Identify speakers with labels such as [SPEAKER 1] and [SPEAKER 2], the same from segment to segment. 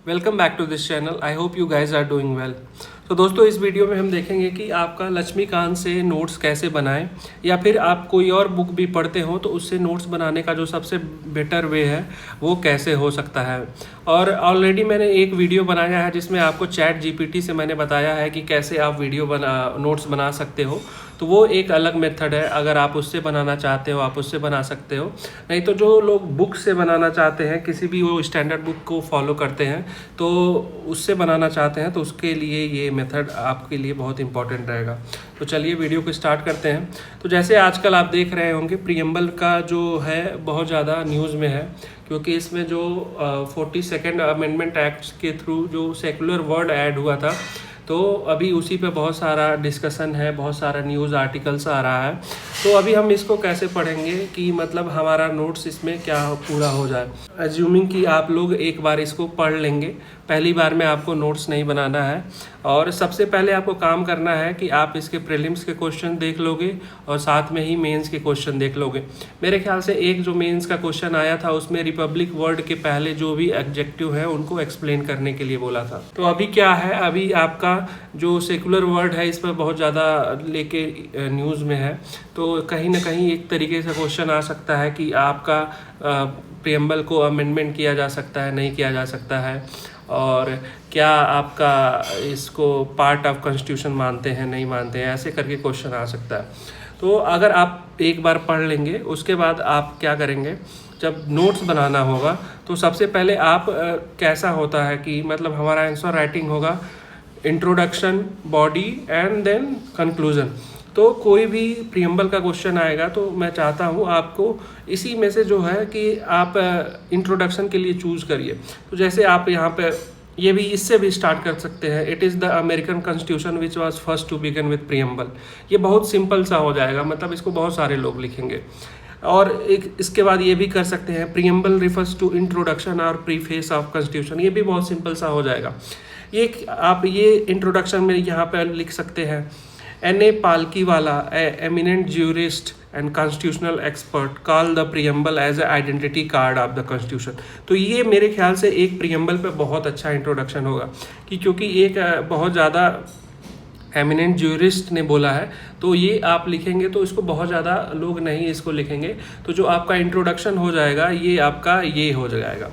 [SPEAKER 1] Welcome back to this channel. I hope you guys are doing well. तो दोस्तों, इस video में हम देखेंगे कि आपका लक्ष्मीकांत से नोट्स कैसे बनाएं, या फिर आप कोई और बुक भी पढ़ते हो तो उससे नोट्स बनाने का जो सबसे बेटर वे है वो कैसे हो सकता है। और ऑलरेडी मैंने एक वीडियो बनाया है जिसमें आपको चैट जीपीटी से मैंने बताया है कि कैसे आप नोट्स बना सकते हो। तो वो एक अलग मेथड है, अगर आप उससे बनाना चाहते हो आप उससे बना सकते हो। नहीं तो जो लोग बुक से बनाना चाहते हैं, किसी भी वो स्टैंडर्ड बुक को फॉलो करते हैं तो उससे बनाना चाहते हैं, तो उसके लिए ये मेथड आपके लिए बहुत इंपॉर्टेंट रहेगा। तो चलिए वीडियो को स्टार्ट करते हैं। तो जैसे आजकल आप देख रहे होंगे, प्रीएम्बल का जो है बहुत ज़्यादा न्यूज़ में है, क्योंकि इसमें जो 42nd अमेंडमेंट एक्ट के थ्रू जो सेकुलर वर्ड ऐड हुआ था, तो अभी उसी पे बहुत सारा डिस्कशन है, बहुत सारा न्यूज़ आर्टिकल्स आ रहा है। तो अभी हम इसको कैसे पढ़ेंगे कि मतलब हमारा नोट्स इसमें क्या पूरा हो जाए। एज्यूमिंग कि आप लोग एक बार इसको पढ़ लेंगे, पहली बार में आपको नोट्स नहीं बनाना है। और सबसे पहले आपको काम करना है कि आप इसके प्रीलिम्स के क्वेश्चन देख लोगे और साथ में ही मेंस के क्वेश्चन देख लोगे। मेरे ख्याल से एक जो मेंस का क्वेश्चन आया था उसमें रिपब्लिक वर्ड के पहले जो भी एडजेक्टिव है उनको एक्सप्लेन करने के लिए बोला था। तो अभी क्या है, अभी आपका जो सेकुलर वर्ड है इस पर बहुत ज़्यादा लेके न्यूज़ में है। तो कहीं ना कहीं एक तरीके से क्वेश्चन आ सकता है कि आपका प्रीएम्बल को अमेंडमेंट किया जा सकता है, नहीं किया जा सकता है, और क्या आपका इसको पार्ट ऑफ कॉन्स्टिट्यूशन मानते हैं, नहीं मानते हैं, ऐसे करके क्वेश्चन आ सकता है। तो अगर आप एक बार पढ़ लेंगे, उसके बाद आप क्या करेंगे, जब नोट्स बनाना होगा तो सबसे पहले आप कैसा होता है कि मतलब हमारा आंसर राइटिंग होगा introduction, body and then conclusion. तो कोई भी प्रीएम्बल का क्वेश्चन आएगा तो मैं चाहता हूँ आपको इसी में से जो है कि आप इंट्रोडक्शन के लिए चूज़ करिए। तो जैसे आप यहाँ पे ये भी इससे भी स्टार्ट कर सकते हैं, it is the American constitution which was first to begin with preamble. ये बहुत सिंपल सा हो जाएगा, मतलब इसको बहुत सारे लोग लिखेंगे। और एक इसके बाद ये भी कर सकते हैं, प्रीएम्बल रिफर्स टू इंट्रोडक्शन और प्रीफेस ऑफ कॉन्स्टिट्यूशन। ये भी बहुत सिंपल सा हो जाएगा। ये आप ये इंट्रोडक्शन में यहाँ पर लिख सकते हैं, N.A. Palkiwala, an eminent jurist and constitutional expert, call the preamble as an identity card of the constitution। तो ये मेरे ख्याल से एक प्रीएम्बल पे बहुत अच्छा इंट्रोडक्शन होगा कि क्योंकि एक बहुत ज़्यादा एमिनेंट ज्यूरिस्ट ने बोला है, तो ये आप लिखेंगे तो इसको बहुत ज़्यादा लोग नहीं इसको लिखेंगे। तो जो आपका इंट्रोडक्शन हो जाएगा ये आपका ये हो जाएगा,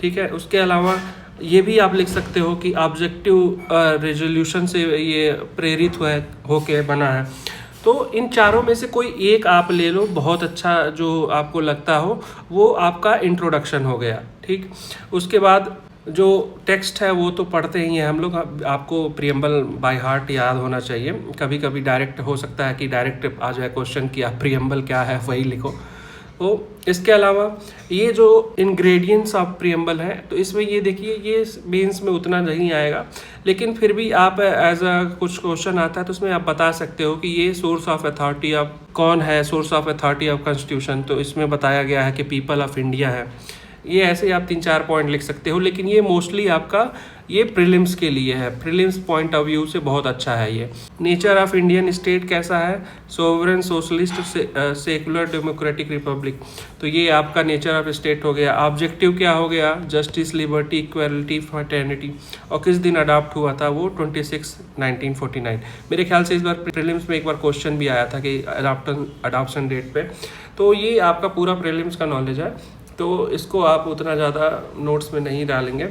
[SPEAKER 1] ठीक है। उसके अलावा ये भी आप लिख सकते हो कि ऑब्जेक्टिव रेजोल्यूशन से ये प्रेरित होके बना है। तो इन चारों में से कोई एक आप ले लो, बहुत अच्छा जो आपको लगता हो, वो आपका इंट्रोडक्शन हो गया, ठीक। उसके बाद जो टेक्स्ट है वो तो पढ़ते ही हैं हम लोग, आपको प्रीएम्बल बाय हार्ट याद होना चाहिए। कभी कभी डायरेक्ट हो सकता है कि डायरेक्ट आ जाए क्वेश्चन कि आप प्रीएम्बल क्या है वही लिखो। तो इसके अलावा ये जो इंग्रेडिएंट्स ऑफ प्रीएम्बल है, तो इसमें ये देखिए, ये मेंस में उतना नहीं आएगा, लेकिन फिर भी आप एज अ कुछ क्वेश्चन आता है तो उसमें आप बता सकते हो कि ये सोर्स ऑफ अथॉरिटी ऑफ कौन है, source of authority of constitution. तो इसमें बताया गया है कि पीपल ऑफ इंडिया है। ये ऐसे आप 3-4 पॉइंट लिख सकते हो, लेकिन ये मोस्टली आपका ये प्रीलिम्स के लिए है, प्रीलिम्स पॉइंट ऑफ व्यू से बहुत अच्छा है ये। नेचर ऑफ इंडियन स्टेट कैसा है, sovereign, socialist, secular, democratic, Republic. तो ये आपका नेचर ऑफ स्टेट हो गया। ऑब्जेक्टिव क्या हो गया, जस्टिस, लिबर्टी, इक्वालिटी, फ्रेटर्निटी। और किस दिन अडॉप्ट हुआ था वो 26/1949। मेरे ख्याल से इस बार प्रीलिम्स में एक बार क्वेश्चन भी आया था कि अडॉप्शन डेट पे। तो ये आपका पूरा प्रीलिम्स का नॉलेज है, तो इसको आप उतना ज़्यादा नोट्स में नहीं डालेंगे।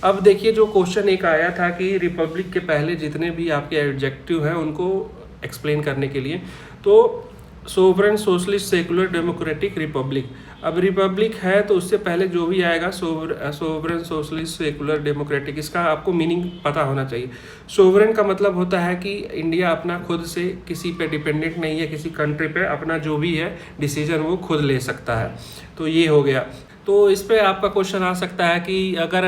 [SPEAKER 1] अब देखिए, जो क्वेश्चन एक आया था कि रिपब्लिक के पहले जितने भी आपके एडजेक्टिव हैं उनको एक्सप्लेन करने के लिए, तो sovereign, socialist, secular, democratic, Republic. अब रिपब्लिक है तो उससे पहले जो भी आएगा सोवरेन, सोशलिस्ट, सेकुलर, डेमोक्रेटिक, इसका आपको मीनिंग पता होना चाहिए। सोवरेन का मतलब होता है कि इंडिया अपना खुद से किसी पे डिपेंडेंट नहीं है, किसी कंट्री पे अपना जो भी है डिसीजन वो खुद ले सकता है। तो ये हो गया। तो इस पे आपका क्वेश्चन आ सकता है कि अगर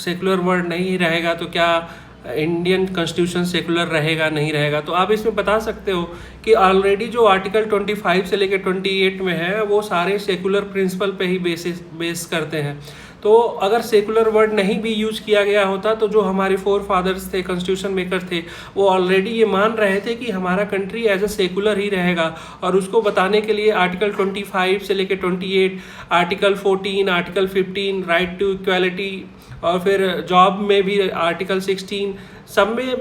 [SPEAKER 1] सेकुलर वर्ड नहीं रहेगा तो क्या इंडियन कॉन्स्टिट्यूशन सेकुलर रहेगा, नहीं रहेगा। तो आप इसमें बता सकते हो कि ऑलरेडी जो आर्टिकल 25 से लेकर 28 में है वो सारे सेकुलर प्रिंसिपल पे ही बेस करते हैं। तो अगर सेकुलर वर्ड नहीं भी यूज किया गया होता तो जो हमारे फोर फादर्स थे, कॉन्स्टिट्यूशन मेकर थे, वो ऑलरेडी ये मान रहे थे कि हमारा कंट्री एज अ सेकुलर ही रहेगा। और उसको बताने के लिए आर्टिकल 25 से लेकर 28, article 14, article 15, right to equality और फिर जॉब में भी आर्टिकल 16, सब में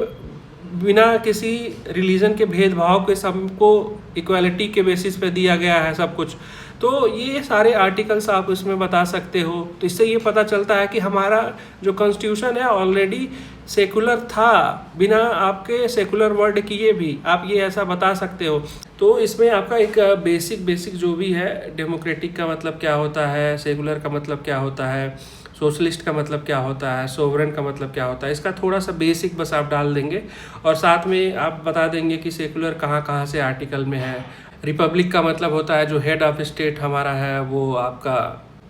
[SPEAKER 1] बिना किसी रिलीजन के भेदभाव के सबको इक्वालिटी के बेसिस पे दिया गया है सब कुछ। तो ये सारे आर्टिकल्स आप इसमें बता सकते हो। तो इससे ये पता चलता है कि हमारा जो कॉन्स्टिट्यूशन है ऑलरेडी सेकुलर था, बिना आपके सेकुलर वर्ड किए भी आप ये ऐसा बता सकते हो। तो इसमें आपका एक बेसिक जो भी है, डेमोक्रेटिक का मतलब क्या होता है, सेकुलर का मतलब क्या होता है, सोशलिस्ट का मतलब क्या होता है, सोवरेन का मतलब क्या होता है, इसका थोड़ा सा बेसिक बस आप डाल देंगे और साथ में आप बता देंगे कि सेकुलर कहाँ से आर्टिकल में है। रिपब्लिक का मतलब होता है जो हेड ऑफ स्टेट हमारा है वो आपका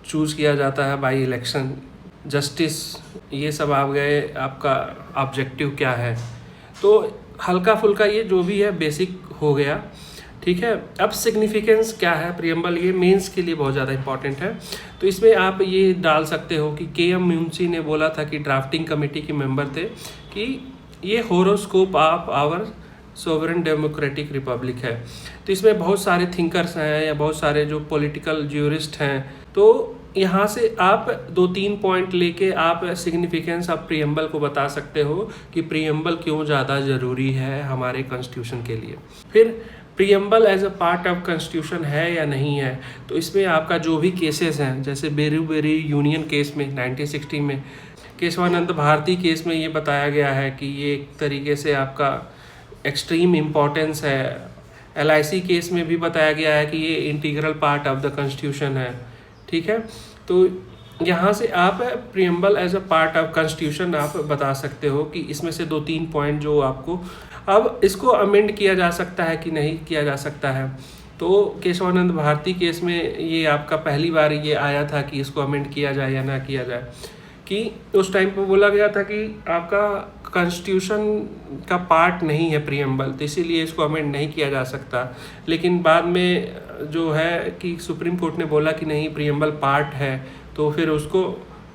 [SPEAKER 1] चूज़ किया जाता है बाय इलेक्शन। जस्टिस, ये सब आ गए, आपका ऑब्जेक्टिव क्या है। तो हल्का फुल्का ये जो भी है बेसिक हो गया, ठीक है। अब सिग्निफिकेंस क्या है प्रीएम्बल, ये मेंस के लिए बहुत ज़्यादा इंपॉर्टेंट है। तो इसमें आप ये डाल सकते हो कि के एम मुंशी ने बोला था कि ड्राफ्टिंग कमेटी के मेंबर थे कि ये horoscope of our sovereign democratic republic है। तो इसमें बहुत सारे थिंकर्स हैं या बहुत सारे जो पॉलिटिकल ज्यूरिस्ट हैं, तो यहाँ से आप 2-3 पॉइंट लेके आप सिग्निफिकेंस ऑफ प्रीएम्बल को बता सकते हो कि प्रीएम्बल क्यों ज़्यादा ज़रूरी है हमारे कॉन्स्टिट्यूशन के लिए। फिर preamble as a part of constitution है या नहीं है। तो इसमें आपका जो भी केसेस हैं, जैसे बेरी यूनियन केस में 1960 में, केशवानंद भारती केस में ये बताया गया है कि ये एक तरीके से आपका एक्सट्रीम इम्पोर्टेंस है। LIC केस में भी बताया गया है कि ये integral part of the constitution है, ठीक है। तो यहाँ से आप preamble as a part of constitution आप बता सकते हो कि इसमें से 2-3 पॉइंट जो आपको, अब इसको अमेंड किया जा सकता है कि नहीं किया जा सकता है। तो केशवानंद भारती केस में ये आपका पहली बार ये आया था कि इसको अमेंड किया जाए या ना किया जाए, कि उस टाइम पे बोला गया था कि आपका कॉन्स्टिट्यूशन का पार्ट नहीं है प्रीएम्बल, तो इसीलिए इसको अमेंड नहीं किया जा सकता। लेकिन बाद में जो है कि सुप्रीम कोर्ट ने बोला कि नहीं, प्रीएम्बल पार्ट है, तो फिर उसको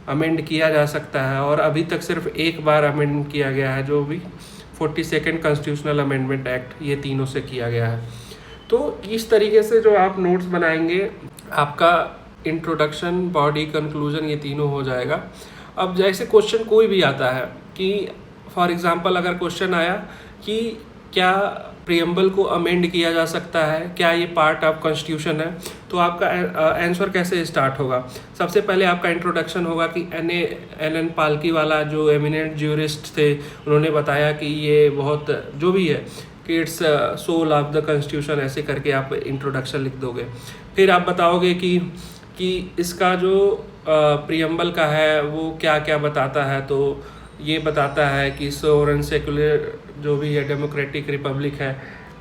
[SPEAKER 1] अमेंड किया जा सकता है। और अभी तक सिर्फ एक बार अमेंड किया गया है, जो भी 42nd कॉन्स्टिट्यूशनल अमेंडमेंट एक्ट, ये तीनों से किया गया है। तो इस तरीके से जो आप नोट्स बनाएंगे, आपका इंट्रोडक्शन, बॉडी, कंक्लूजन, ये तीनों हो जाएगा। अब जैसे क्वेश्चन कोई भी आता है कि फॉर एग्जांपल अगर क्वेश्चन आया कि क्या प्रीएम्बल को अमेंड किया जा सकता है, क्या ये पार्ट ऑफ कॉन्स्टिट्यूशन है, तो आपका आंसर कैसे स्टार्ट होगा। सबसे पहले आपका इंट्रोडक्शन होगा कि एन पालकीवाला जो एमिनेंट ज्यूरिस्ट थे, उन्होंने बताया कि ये बहुत जो भी है कि it's soul of the constitution, ऐसे करके आप इंट्रोडक्शन लिख दोगे। फिर आप बताओगे कि इसका जो प्रीएम्बल का है वो क्या क्या बताता है। तो ये बताता है कि सोवरेन सेकुलर जो भी है डेमोक्रेटिक रिपब्लिक है,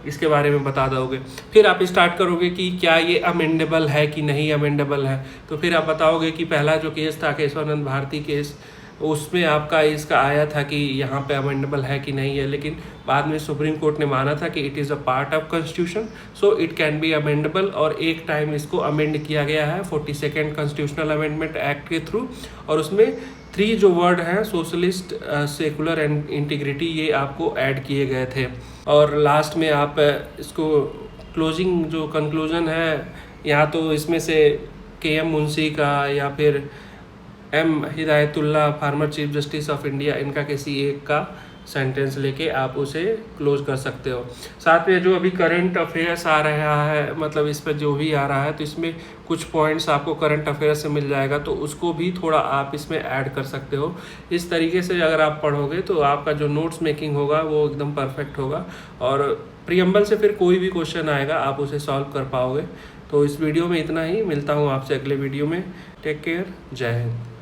[SPEAKER 1] इसके बारे में बता दोगे। फिर आप स्टार्ट करोगे कि क्या ये अमेंडेबल है कि नहीं अमेंडेबल है। तो फिर आप बताओगे कि पहला जो केस था केशवानंद भारती केस, उसमें आपका इसका आया था कि यहाँ पे अमेंडेबल है कि नहीं है, लेकिन बाद में सुप्रीम कोर्ट ने माना था कि it is a part of constitution, so it can be amendable. और एक टाइम इसको अमेंड किया गया है 42nd कॉन्स्टिट्यूशनल अमेंडमेंट एक्ट के थ्रू, और उसमें 3 जो वर्ड हैं, सोशलिस्ट, सेकुलर एंड इंटीग्रिटी, ये आपको ऐड किए गए थे। और लास्ट में आप इसको क्लोजिंग जो कंक्लूजन है, या तो इसमें से KM मुंशी का या फिर M Hidayatullah farmer chief justice of India, इनका किसी एक का सेंटेंस लेके आप उसे क्लोज कर सकते हो। साथ में जो अभी करंट अफेयर्स आ रहा है, मतलब इस पर जो भी आ रहा है, तो इसमें कुछ पॉइंट्स आपको करंट अफेयर्स से मिल जाएगा, तो उसको भी थोड़ा आप इसमें ऐड कर सकते हो। इस तरीके से अगर आप पढ़ोगे तो आपका जो नोट्स मेकिंग होगा वो एकदम परफेक्ट होगा, और प्रीएम्बल से फिर कोई भी क्वेश्चन आएगा आप उसे सॉल्व कर पाओगे। तो इस वीडियो में इतना ही, मिलता हूँ आपसे अगले वीडियो में। टेक केयर, जय हिंद।